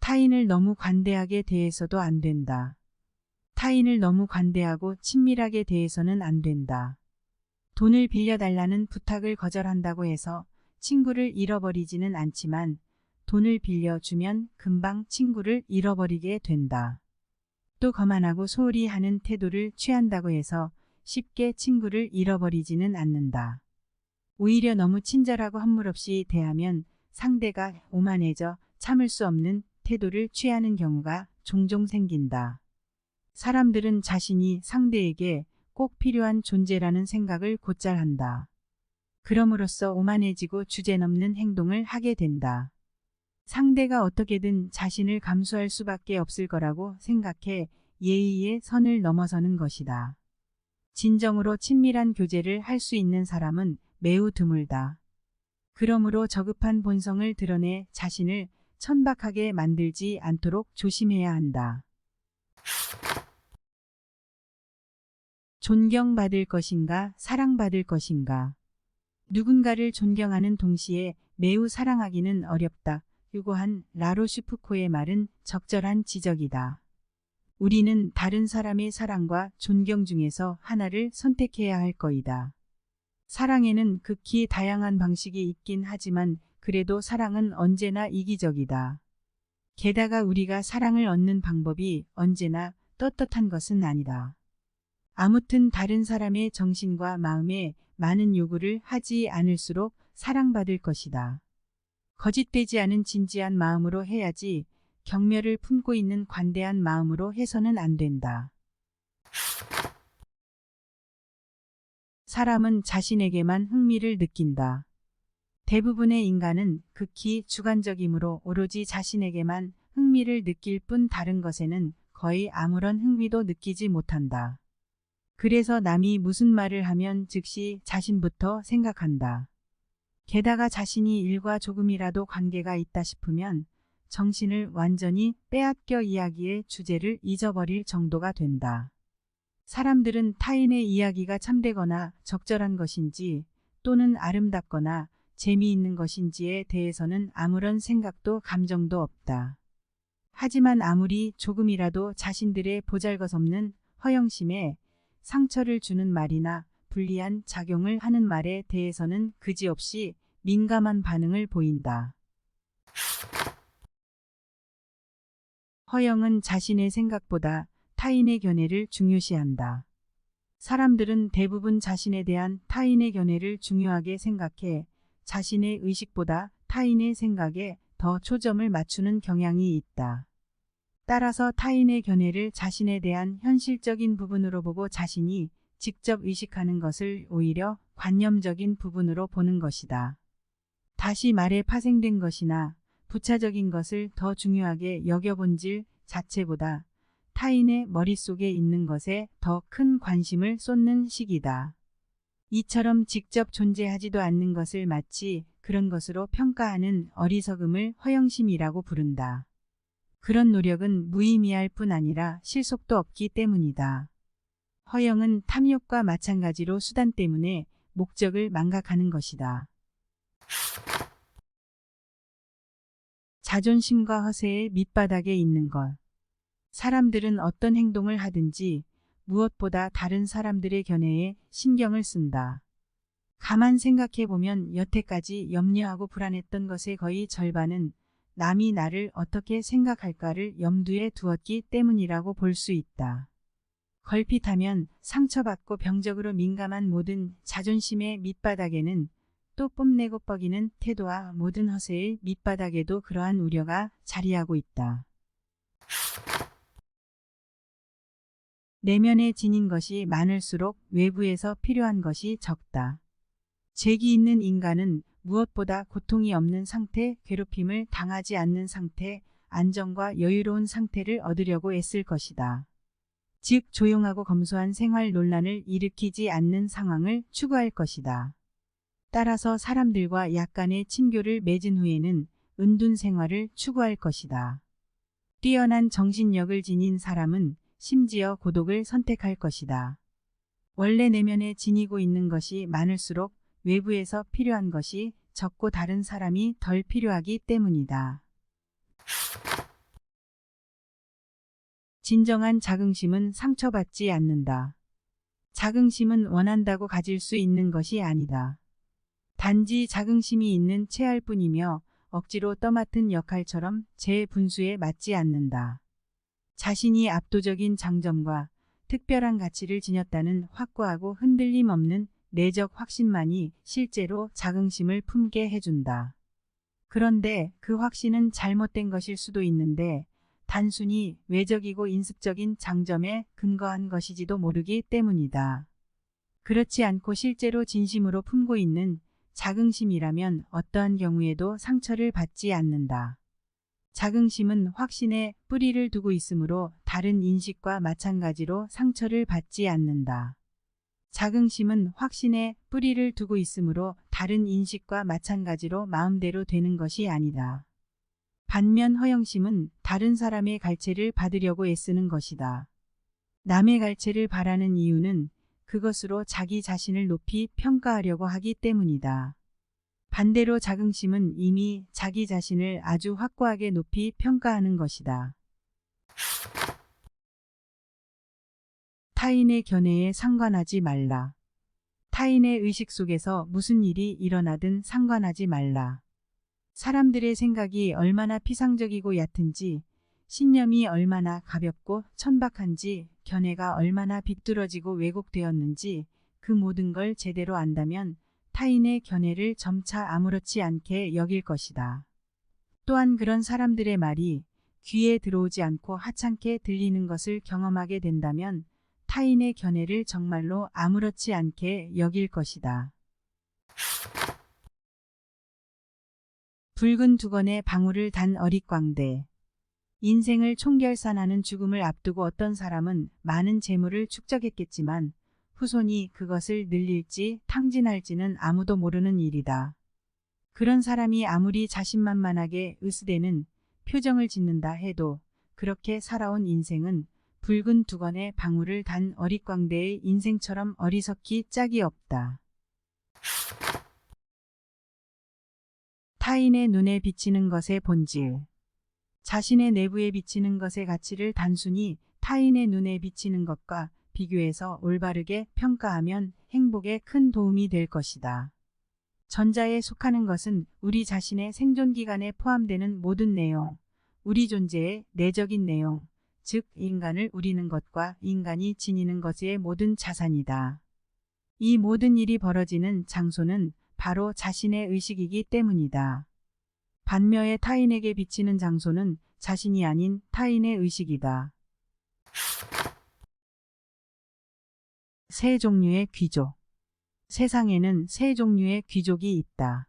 타인을 너무 관대하게 대해서도 안 된다. 타인을 너무 관대하고 친밀하게 대해서는 안 된다. 돈을 빌려달라는 부탁을 거절한다고 해서 친구를 잃어버리지는 않지만 돈을 빌려주면 금방 친구를 잃어버리게 된다. 또 거만하고 소홀히 하는 태도를 취한다고 해서 쉽게 친구를 잃어버리지는 않는다. 오히려 너무 친절하고 허물없이 대하면 상대가 오만해져 참을 수 없는 태도를 취하는 경우가 종종 생긴다. 사람들은 자신이 상대에게 꼭 필요한 존재라는 생각을 곧잘 한다. 그럼으로써 오만해지고 주제넘는 행동을 하게 된다. 상대가 어떻게든 자신을 감수할 수밖에 없을 거라고 생각해 예의의 선을 넘어서는 것이다. 진정으로 친밀한 교제를 할 수 있는 사람은 매우 드물다. 그러므로 저급한 본성을 드러내 자신을 천박하게 만들지 않도록 조심해야 한다. 존경받을 것인가, 사랑받을 것인가. 누군가를 존경하는 동시에 매우 사랑하기는 어렵다. 유고한 라로슈프코의 말은 적절한 지적이다. 우리는 다른 사람의 사랑과 존경 중에서 하나를 선택해야 할 거이다. 사랑에는 극히 다양한 방식이 있긴 하지만 그래도 사랑은 언제나 이기적이다. 게다가 우리가 사랑을 얻는 방법이 언제나 떳떳한 것은 아니다. 아무튼 다른 사람의 정신과 마음에 많은 요구를 하지 않을수록 사랑받을 것이다. 거짓되지 않은 진지한 마음으로 해야지 경멸을 품고 있는 관대한 마음으로 해서는 안 된다. 사람은 자신에게만 흥미를 느낀다. 대부분의 인간은 극히 주관적이므로 오로지 자신에게만 흥미를 느낄 뿐 다른 것에는 거의 아무런 흥미도 느끼지 못한다. 그래서 남이 무슨 말을 하면 즉시 자신부터 생각한다. 게다가 자신이 일과 조금이라도 관계가 있다 싶으면 정신을 완전히 빼앗겨 이야기의 주제를 잊어버릴 정도가 된다. 사람들은 타인의 이야기가 참되거나 적절한 것인지 또는 아름답거나 재미있는 것인지에 대해서는 아무런 생각도 감정도 없다. 하지만 아무리 조금이라도 자신들의 보잘것없는 허영심에 상처를 주는 말이나 불리한 작용을 하는 말에 대해서는 그지없이 민감한 반응을 보인다. 허영은 자신의 생각보다 타인의 견해를 중요시한다. 사람들은 대부분 자신에 대한 타인의 견해를 중요하게 생각해 자신의 의식보다 타인의 생각에 더 초점을 맞추는 경향이 있다. 따라서 타인의 견해를 자신에 대한 현실적인 부분으로 보고 자신이 직접 의식하는 것을 오히려 관념적인 부분으로 보는 것이다. 다시 말해 파생된 것이나 부차적인 것을 더 중요하게 여겨본질 자체보다 타인의 머릿속에 있는 것에 더 큰 관심을 쏟는 시기다. 이처럼 직접 존재하지도 않는 것을 마치 그런 것으로 평가하는 어리석음을 허영심이라고 부른다. 그런 노력은 무의미할 뿐 아니라 실속도 없기 때문이다. 허영은 탐욕과 마찬가지로 수단 때문에 목적을 망각하는 것이다. 자존심과 허세의 밑바닥에 있는 것. 사람들은 어떤 행동을 하든지 무엇보다 다른 사람들의 견해에 신경을 쓴다. 가만 생각해보면 여태까지 염려하고 불안했던 것의 거의 절반은 남이 나를 어떻게 생각할까를 염두에 두었기 때문이라고 볼 수 있다. 걸핏하면 상처받고 병적으로 민감한 모든 자존심의 밑바닥에는 또 뽐내고 뻐기는 태도와 모든 허세의 밑바닥에도 그러한 우려가 자리하고 있다. 내면에 지닌 것이 많을수록 외부에서 필요한 것이 적다. 죄기 있는 인간은 무엇보다 고통이 없는 상태, 괴롭힘을 당하지 않는 상태, 안정과 여유로운 상태를 얻으려고 애쓸 것이다. 즉 조용하고 검소한 생활 논란을 일으키지 않는 상황을 추구할 것이다. 따라서 사람들과 약간의 친교를 맺은 후에는 은둔 생활을 추구할 것이다. 뛰어난 정신력을 지닌 사람은 심지어 고독을 선택할 것이다. 원래 내면에 지니고 있는 것이 많을수록 외부에서 필요한 것이 적고 다른 사람이 덜 필요하기 때문이다. 진정한 자긍심은 상처받지 않는다. 자긍심은 원한다고 가질 수 있는 것이 아니다. 단지 자긍심이 있는 체할 뿐이며 억지로 떠맡은 역할처럼 제 분수에 맞지 않는다. 자신이 압도적인 장점과 특별한 가치를 지녔다는 확고하고 흔들림 없는 내적 확신만이 실제로 자긍심을 품게 해준다. 그런데 그 확신은 잘못된 것일 수도 있는데 단순히 외적이고 인습적인 장점에 근거한 것이지도 모르기 때문이다. 그렇지 않고 실제로 진심으로 품고 있는 자긍심이라면 어떠한 경우에도 상처를 받지 않는다. 자긍심은 확신에 뿌리를 두고 있으므로 다른 인식과 마찬가지로 상처를 받지 않는다. 자긍심은 확신에 뿌리를 두고 있으므로 다른 인식과 마찬가지로 마음대로 되는 것이 아니다. 반면 허영심은 다른 사람의 갈채를 받으려고 애쓰는 것이다. 남의 갈채를 바라는 이유는 그것으로 자기 자신을 높이 평가하려고 하기 때문이다. 반대로 자긍심은 이미 자기 자신을 아주 확고하게 높이 평가하는 것이다. 타인의 견해에 상관하지 말라. 타인의 의식 속에서 무슨 일이 일어나든 상관하지 말라. 사람들의 생각이 얼마나 피상적이고 얕은지, 신념이 얼마나 가볍고 천박한지, 견해가 얼마나 비뚤어지고 왜곡되었는지 그 모든 걸 제대로 안다면 타인의 견해를 점차 아무렇지 않게 여길 것이다. 또한 그런 사람들의 말이 귀에 들어오지 않고 하찮게 들리는 것을 경험하게 된다면 타인의 견해를 정말로 아무렇지 않게 여길 것이다. 붉은 두건에 방울을 단 어릿광대. 인생을 총결산하는 죽음을 앞두고 어떤 사람은 많은 재물을 축적했겠지만 후손이 그것을 늘릴지 탕진할지는 아무도 모르는 일이다. 그런 사람이 아무리 자신만만하게 으스대는 표정을 짓는다 해도 그렇게 살아온 인생은 붉은 두건에 방울을 단 어릿광대의 인생처럼 어리석기 짝이 없다. 타인의 눈에 비치는 것의 본질. 자신의 내부에 비치는 것의 가치를 단순히 타인의 눈에 비치는 것과 비교해서 올바르게 평가하면 행복에 큰 도움이 될 것이다. 전자에 속하는 것은 우리 자신의 생존 기간에 포함되는 모든 내용, 우리 존재의 내적인 내용, 즉 인간을 우리는 것과 인간이 지니는 것의 모든 자산이다. 이 모든 일이 벌어지는 장소는 바로 자신의 의식이기 때문이다. 반면에 타인에게 비치는 장소는 자신이 아닌 타인의 의식이다. 세 종류의 귀족. 세상에는 세 종류의 귀족이 있다.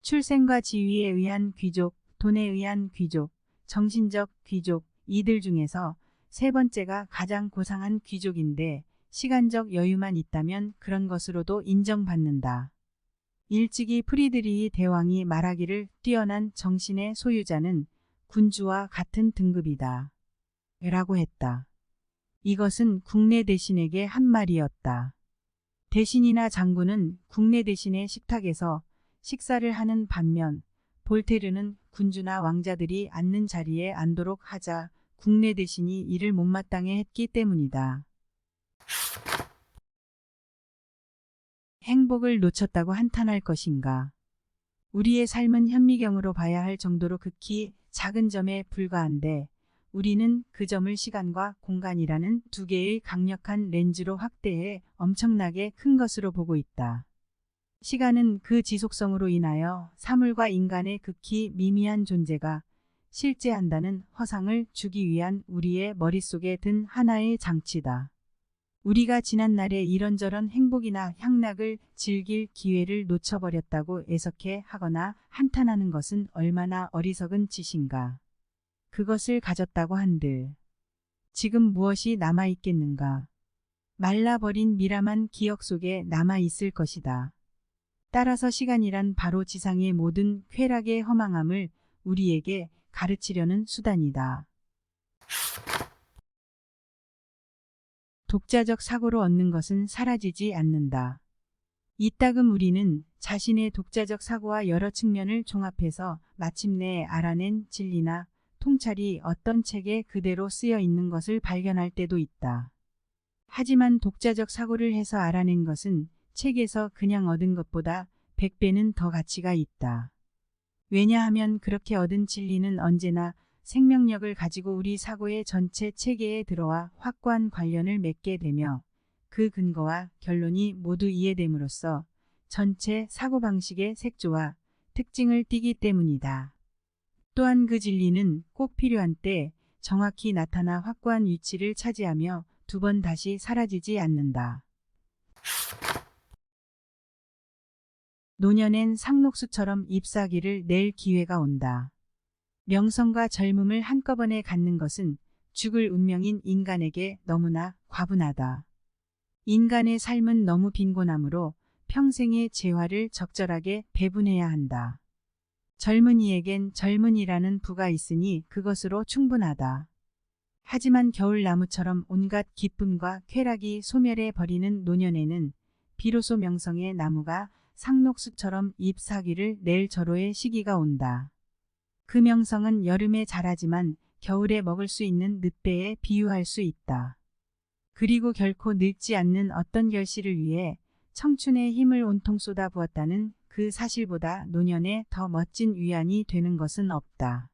출생과 지위에 의한 귀족, 돈에 의한 귀족, 정신적 귀족, 이들 중에서 세 번째가 가장 고상한 귀족인데 시간적 여유만 있다면 그런 것으로도 인정받는다. 일찍이 프리드리히 대왕이 말하기를 뛰어난 정신의 소유자는 군주와 같은 등급이다. 라고 했다. 이것은 국내 대신에게 한 말이었다. 대신이나 장군은 국내 대신의 식탁에서 식사를 하는 반면 볼테르는 군주나 왕자들이 앉는 자리에 앉도록 하자 국내 대신이 이를 못마땅해 했기 때문이다. 행복을 놓쳤다고 한탄할 것인가? 우리의 삶은 현미경으로 봐야 할 정도로 극히 작은 점에 불과한데 우리는 그 점을 시간과 공간이라는 두 개의 강력한 렌즈로 확대해 엄청나게 큰 것으로 보고 있다. 시간은 그 지속성으로 인하여 사물과 인간의 극히 미미한 존재가 실제한다는 허상을 주기 위한 우리의 머릿속에 든 하나의 장치다. 우리가 지난날의 이런저런 행복이나 향락을 즐길 기회를 놓쳐버렸다고 애석해 하거나 한탄하는 것은 얼마나 어리석은 짓인가. 그것을 가졌다고 한들 지금 무엇이 남아있겠는가. 말라버린 미람한 기억 속에 남아있을 것이다. 따라서 시간이란 바로 지상의 모든 쾌락의 허망함을 우리에게 가르치려는 수단이다. 독자적 사고로 얻는 것은 사라지지 않는다. 이따금 우리는 자신의 독자적 사고와 여러 측면을 종합해서 마침내 알아낸 진리나 통찰이 어떤 책에 그대로 쓰여 있는 것을 발견할 때도 있다. 하지만 독자적 사고를 해서 알아낸 것은 책에서 그냥 얻은 것보다 100배는 더 가치가 있다. 왜냐하면 그렇게 얻은 진리는 언제나 생명력을 가지고 우리 사고의 전체 체계에 들어와 확고한 관련을 맺게 되며 그 근거와 결론이 모두 이해됨으로써 전체 사고방식의 색조와 특징을 띠기 때문이다. 또한 그 진리는 꼭 필요한 때 정확히 나타나 확고한 위치를 차지하며 두 번 다시 사라지지 않는다. 노년엔 상록수처럼 잎사귀를 낼 기회가 온다. 명성과 젊음을 한꺼번에 갖는 것은 죽을 운명인 인간에게 너무나 과분하다. 인간의 삶은 너무 빈곤하므로 평생의 재화를 적절하게 배분해야 한다. 젊은이에겐 젊은이라는 부가 있으니 그것으로 충분하다. 하지만 겨울나무처럼 온갖 기쁨과 쾌락이 소멸해 버리는 노년에는 비로소 명성의 나무가 상록수처럼 잎사귀를 낼 절호의 시기가 온다. 그 명성은 여름에 자라지만 겨울에 먹을 수 있는 늑배에 비유할 수 있다. 그리고 결코 늙지 않는 어떤 결실을 위해 청춘의 힘을 온통 쏟아부었다는 그 사실보다 노년에 더 멋진 위안이 되는 것은 없다.